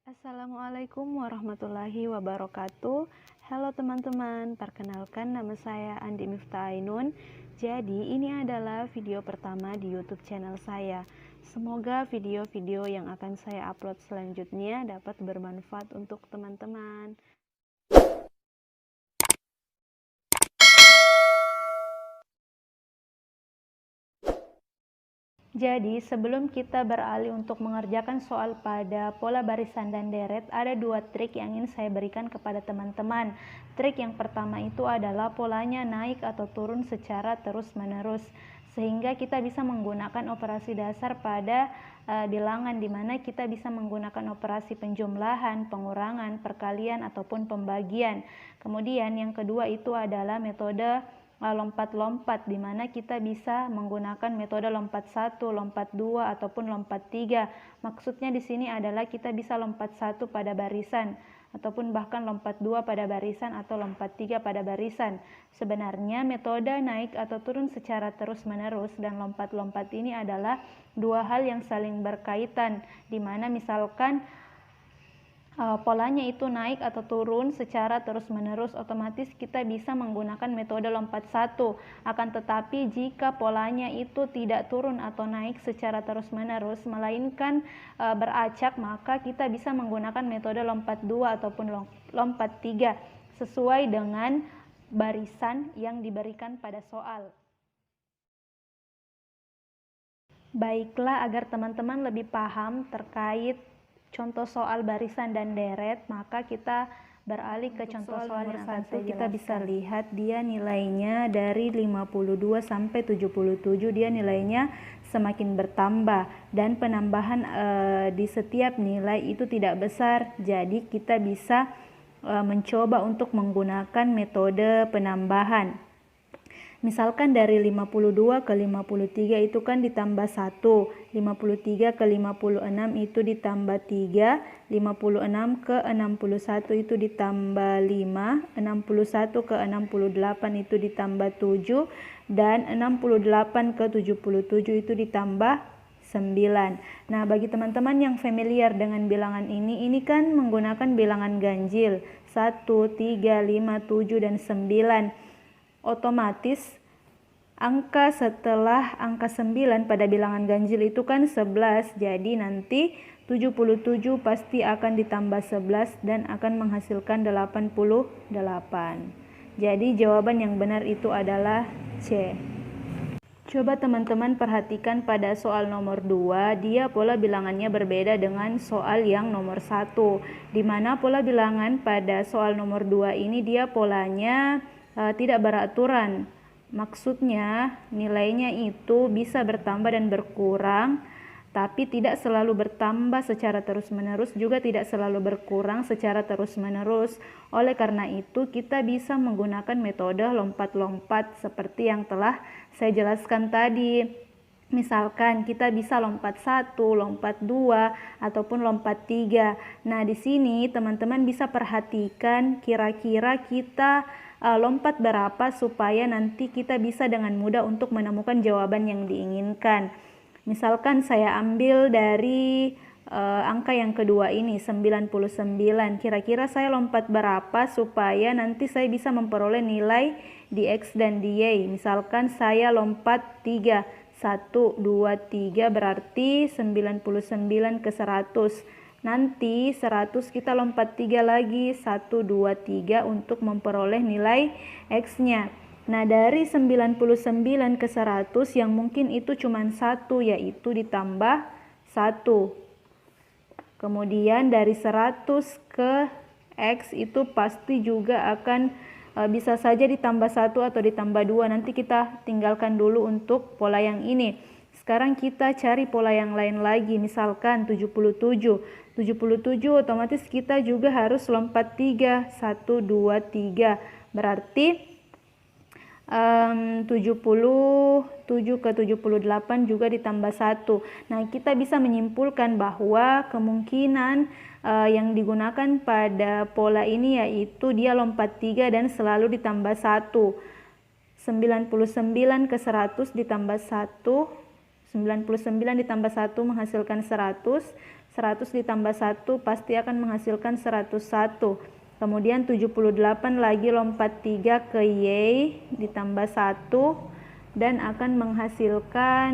Assalamualaikum warahmatullahi wabarakatuh. Halo teman-teman, perkenalkan nama saya Andi Miftah Ainun. Jadi ini adalah video pertama di YouTube channel saya. Semoga video-video yang akan saya upload selanjutnya dapat bermanfaat untuk teman-teman. Jadi, sebelum kita beralih untuk mengerjakan soal pada pola barisan dan deret, ada dua trik yang ingin saya berikan kepada teman-teman. Trik yang pertama itu adalah polanya naik atau turun secara terus-menerus, sehingga kita bisa menggunakan operasi dasar pada bilangan, di mana kita bisa menggunakan operasi penjumlahan, pengurangan, perkalian, ataupun pembagian. Kemudian yang kedua itu adalah metode lompat-lompat, di mana kita bisa menggunakan metode lompat 1, lompat 2, ataupun lompat 3. Maksudnya di sini adalah kita bisa lompat 1 pada barisan, ataupun bahkan lompat 2 pada barisan, atau lompat 3 pada barisan. Sebenarnya metode naik atau turun secara terus-menerus dan lompat-lompat ini adalah dua hal yang saling berkaitan, di mana misalkan polanya itu naik atau turun secara terus-menerus, otomatis kita bisa menggunakan metode lompat 1. Akan tetapi jika polanya itu tidak turun atau naik secara terus-menerus, melainkan beracak, maka kita bisa menggunakan metode lompat 2 ataupun lompat 3 sesuai dengan barisan yang diberikan pada soal. Baiklah, agar teman-teman lebih paham terkait contoh soal barisan dan deret, maka kita beralih ke contoh soal yang satu. Kita bisa lihat dia nilainya dari 52 sampai 77, dia nilainya semakin bertambah, dan penambahan di setiap nilai itu tidak besar. Jadi kita bisa mencoba untuk menggunakan metode penambahan. Misalkan dari 52 ke 53 itu kan ditambah 1, 53 ke 56 itu ditambah 3, 56 ke 61 itu ditambah 5, 61 ke 68 itu ditambah 7, dan 68 ke 77 itu ditambah 9. Nah, bagi teman-teman yang familiar dengan bilangan ini kan menggunakan bilangan ganjil 1, 3, 5, 7, dan 9. Otomatis angka setelah angka 9 pada bilangan ganjil itu kan 11, jadi nanti 77 pasti akan ditambah 11 dan akan menghasilkan 88. Jadi jawaban yang benar itu adalah C. Coba teman-teman perhatikan pada soal nomor 2, dia pola bilangannya berbeda dengan soal yang nomor 1, di mana pola bilangan pada soal nomor 2 ini dia polanya tidak beraturan. Maksudnya nilainya itu bisa bertambah dan berkurang, tapi tidak selalu bertambah secara terus-menerus, juga tidak selalu berkurang secara terus-menerus. Oleh karena itu kita bisa menggunakan metode lompat-lompat seperti yang telah saya jelaskan tadi. Misalkan kita bisa lompat 1, lompat 2, ataupun lompat 3. Nah, di sini teman-teman bisa perhatikan kira-kira kita lompat berapa supaya nanti kita bisa dengan mudah untuk menemukan jawaban yang diinginkan. Misalkan saya ambil dari angka yang kedua ini 99. Kira-kira saya lompat berapa supaya nanti saya bisa memperoleh nilai di X dan di Y. Misalkan saya lompat 3. 1, 2, 3 berarti 99 ke 100. Nanti 100 kita lompat 3 lagi, 1, 2, 3 untuk memperoleh nilai X-nya. Nah, dari 99 ke 100 yang mungkin itu cuma 1, yaitu ditambah 1. Kemudian dari 100 ke X itu pasti juga akan bisa saja ditambah 1 atau ditambah 2. Nanti kita tinggalkan dulu untuk pola yang ini. Sekarang kita cari pola yang lain lagi, misalkan 77. 77 otomatis kita juga harus lompat 3. 1, 2, 3. Berarti 77 ke 78 juga ditambah 1. Nah, kita bisa menyimpulkan bahwa kemungkinan yang digunakan pada pola ini yaitu dia lompat 3 dan selalu ditambah 1. 99 ke 100 ditambah 1, 99 ditambah 1 menghasilkan 100, 100 ditambah 1 pasti akan menghasilkan 101. Kemudian 78 lagi lompat 3 ke Y ditambah 1 dan akan menghasilkan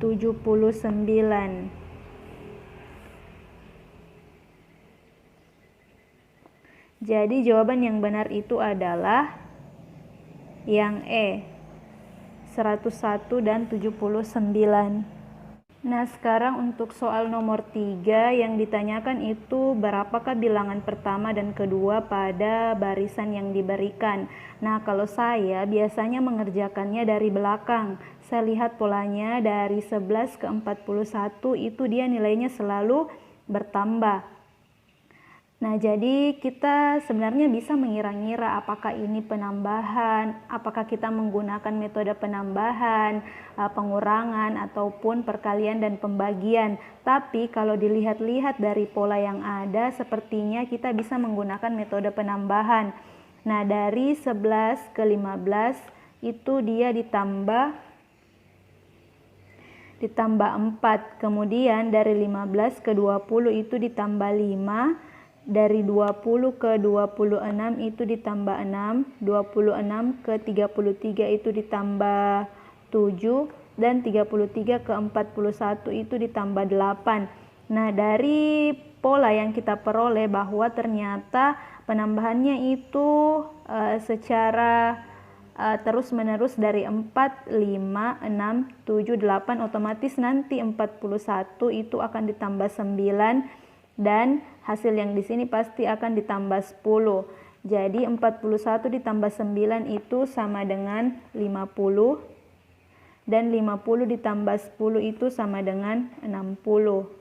79. Jadi jawaban yang benar itu adalah yang E, 101 dan 79. Nah, sekarang untuk soal nomor 3 yang ditanyakan itu berapakah bilangan pertama dan kedua pada barisan yang diberikan. Nah, kalau saya biasanya mengerjakannya dari belakang. Saya lihat polanya dari 11 ke 41 itu dia nilainya selalu bertambah. Nah, jadi kita sebenarnya bisa mengira-ngira apakah ini penambahan, apakah kita menggunakan metode penambahan, pengurangan, ataupun perkalian dan pembagian. Tapi kalau dilihat-lihat dari pola yang ada, sepertinya kita bisa menggunakan metode penambahan. Nah, dari 11 ke 15 itu dia ditambah 4. Kemudian dari 15 ke 20 itu ditambah 5. Dari 20 ke 26 itu ditambah 6, 26 ke 33 itu ditambah 7, dan 33 ke 41 itu ditambah 8. Nah, dari pola yang kita peroleh bahwa ternyata penambahannya itu secara terus-menerus dari 4, 5, 6, 7, 8, otomatis nanti 41 itu akan ditambah 9 dan hasil yang di sini pasti akan ditambah 10. Jadi 41 ditambah 9 itu sama dengan 50 dan 50 ditambah 10 itu sama dengan 60.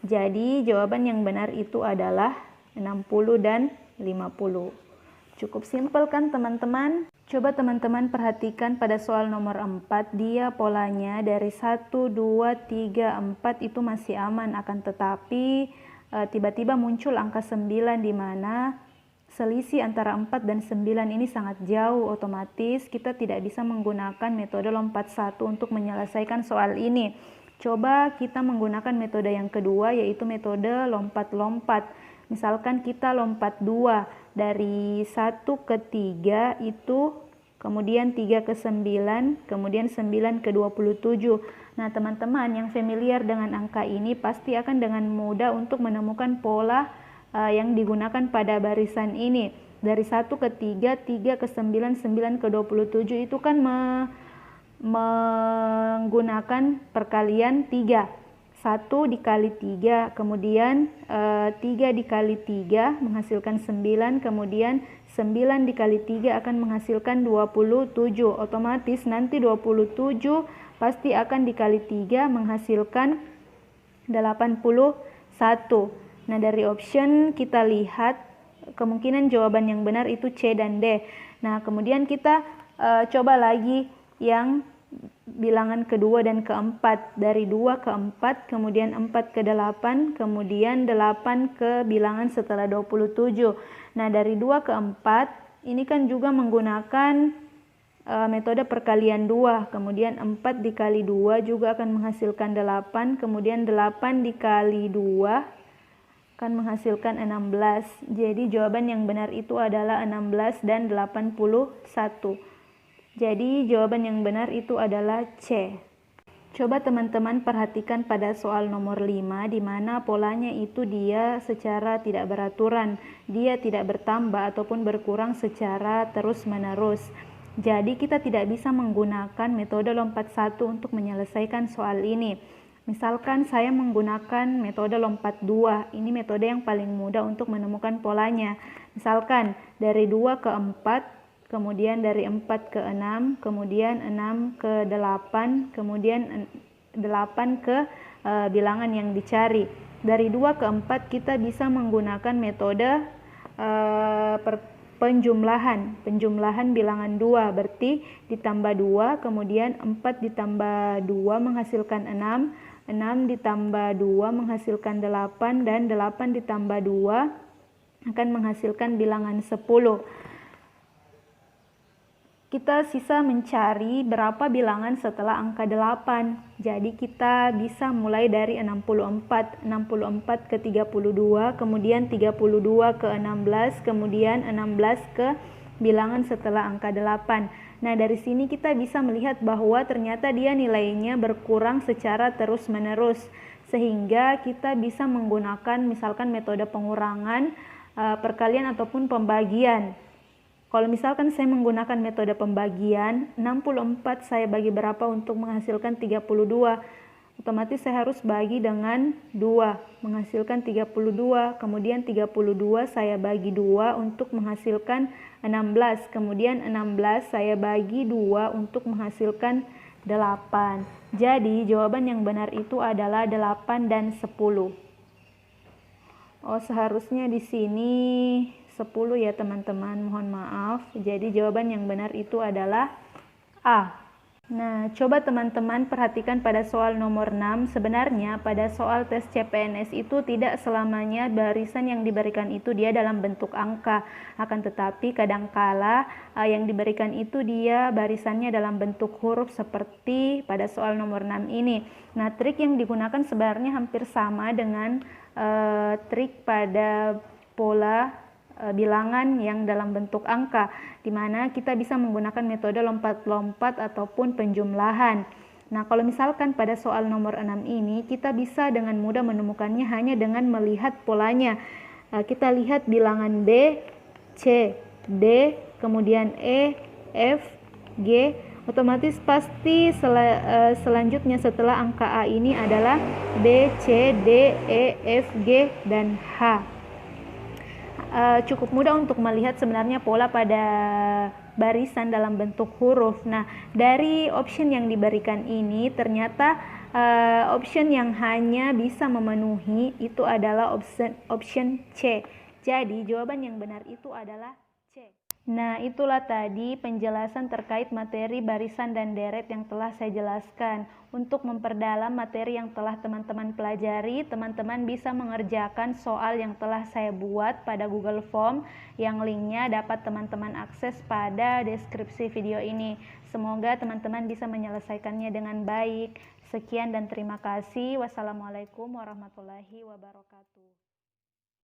Jadi jawaban yang benar itu adalah 60 dan 50. Cukup simpel kan teman-teman? Coba teman-teman perhatikan pada soal nomor 4, dia polanya dari 1, 2, 3, 4 itu masih aman, akan tetapi tiba-tiba muncul angka 9 di mana selisih antara 4 dan 9 ini sangat jauh. Otomatis kita tidak bisa menggunakan metode lompat 1 untuk menyelesaikan soal ini. Coba kita menggunakan metode yang kedua, yaitu metode lompat-lompat. Misalkan kita lompat 2 dari 1 ke 3 itu, kemudian 3 ke 9, kemudian 9 ke 27. Nah, teman-teman yang familiar dengan angka ini pasti akan dengan mudah untuk menemukan pola yang digunakan pada barisan ini. Dari 1 ke 3, 3 ke 9, 9 ke 27 itu kan menggunakan perkalian 3. 1 dikali 3, kemudian 3 dikali 3 menghasilkan 9, kemudian 9 dikali 3 akan menghasilkan 27. Otomatis nanti 27 pasti akan dikali 3 menghasilkan 81. Nah, dari option kita lihat kemungkinan jawaban yang benar itu C dan D. Nah, kemudian kita coba lagi yang bilangan kedua dan keempat. Dari 2 ke 4, kemudian 4 ke 8, kemudian 8 ke bilangan setelah 27. Nah, dari 2 ke 4 ini kan juga menggunakan metode perkalian 2, kemudian 4 dikali 2 juga akan menghasilkan 8, kemudian 8 dikali 2 akan menghasilkan 16. Jadi jawaban yang benar itu adalah 16 dan 81. Jadi jawaban yang benar itu adalah C. Coba teman-teman perhatikan pada soal nomor 5 di mana polanya itu dia secara tidak beraturan. Dia tidak bertambah ataupun berkurang secara terus-menerus. Jadi kita tidak bisa menggunakan metode lompat 1 untuk menyelesaikan soal ini. Misalkan saya menggunakan metode lompat 2. Ini metode yang paling mudah untuk menemukan polanya. Misalkan dari 2 ke 4, kemudian dari 4 ke 6, kemudian 6 ke 8, kemudian 8 ke bilangan yang dicari. Dari 2 ke 4 kita bisa menggunakan metode penjumlahan bilangan 2, berarti ditambah 2, kemudian 4 ditambah 2 menghasilkan 6, 6 ditambah 2 menghasilkan 8, dan 8 ditambah 2 akan menghasilkan bilangan 10. kita sisa mencari berapa bilangan setelah angka 8. Jadi kita bisa mulai dari 64 ke 32, kemudian 32 ke 16, kemudian 16 ke bilangan setelah angka 8. Nah, dari sini kita bisa melihat bahwa ternyata dia nilainya berkurang secara terus-menerus, sehingga kita bisa menggunakan misalkan metode pengurangan, perkalian ataupun pembagian. Kalau misalkan saya menggunakan metode pembagian, 64 saya bagi berapa untuk menghasilkan 32? Otomatis saya harus bagi dengan 2, menghasilkan 32. Kemudian 32 saya bagi 2 untuk menghasilkan 16. Kemudian 16 saya bagi 2 untuk menghasilkan 8. Jadi jawaban yang benar itu adalah 8 dan 10. Oh, seharusnya di sini 10 ya teman-teman, mohon maaf. Jadi jawaban yang benar itu adalah A. Nah, coba teman-teman perhatikan pada soal nomor 6. Sebenarnya pada soal tes CPNS itu tidak selamanya barisan yang diberikan itu dia dalam bentuk angka. Akan tetapi kadangkala yang diberikan itu dia barisannya dalam bentuk huruf seperti pada soal nomor 6 ini. Nah, trik yang digunakan sebenarnya hampir sama dengan trik pada pola bilangan yang dalam bentuk angka, di mana kita bisa menggunakan metode lompat-lompat ataupun penjumlahan. Nah, kalau misalkan pada soal nomor 6 ini, kita bisa dengan mudah menemukannya hanya dengan melihat polanya. Kita lihat bilangan B, C, D, kemudian E, F, G, otomatis pasti selanjutnya setelah angka A ini adalah B, C, D, E, F, G, dan H. Cukup mudah untuk melihat sebenarnya pola pada barisan dalam bentuk huruf. Nah, dari option yang diberikan ini ternyata option yang hanya bisa memenuhi itu adalah option C. Jadi jawaban yang benar itu adalah C. Nah, itulah tadi penjelasan terkait materi barisan dan deret yang telah saya jelaskan. Untuk memperdalam materi yang telah teman-teman pelajari, teman-teman bisa mengerjakan soal yang telah saya buat pada Google Form, yang linknya dapat teman-teman akses pada deskripsi video ini. Semoga teman-teman bisa menyelesaikannya dengan baik. Sekian dan terima kasih. Wassalamualaikum warahmatullahi wabarakatuh.